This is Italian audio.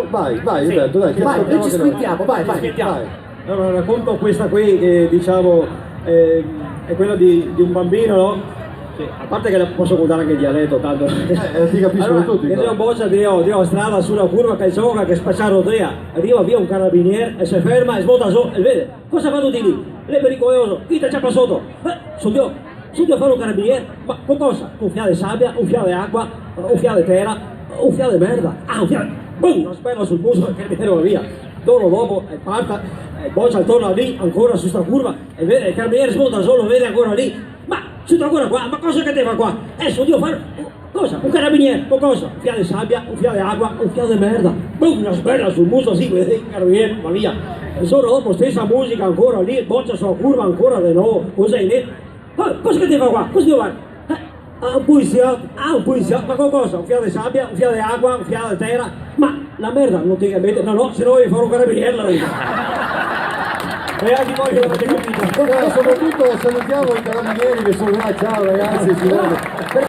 vai, Sì. Roberto, dai, Vai, noi ci spintiamo, vai. Allora, racconto questa qui che diciamo è quella di un bambino, no? Sì, a parte che posso contare anche il dialetto, tanto. ti capiscono allora, tutti. che No? io boccia di strada sulla curva che gioca, che spaccia rotea, arriva via un carabiniere e si ferma e smonta su e vede. Cosa fanno di lì? Lei è pericoloso, chi ti c'è sotto? Subito a fare un carabiniere, ma con cosa? Un fiale di sabbia, un fiale di acqua, un fiale di terra, un fiale di merda, un fiale. Boom! Una sperla sul muso e il carabiniere va via. Giorno dopo parta, boccia torna lì, ancora su sta curva, e vede il carabiniere smonta solo, vede ancora lì. Ma sono ancora qua, ma cosa che te fa qua? Io fare. Cosa? Un carabiniere, con cosa? Un fiale di sabbia, un fiale di acqua, un fiale di merda. Boom! Una sberla sul muso, sì, vede il carabiniere, va via. E solo dopo, stessa musica ancora lì, boccia sulla curva ancora di nuovo, cos'è lì? Cosa che te fa qua? Cosa devo fare? Un poliziotto, ma con cosa? Un fiale di sabbia, un fiale di acqua, un fiale di terra? Ma la merda non ti capite? No, se no devi fare un carabiniere la vita. E anche voi che l'avete capito. Soprattutto salutiamo i carabinieri che sono là, ciao ragazzi.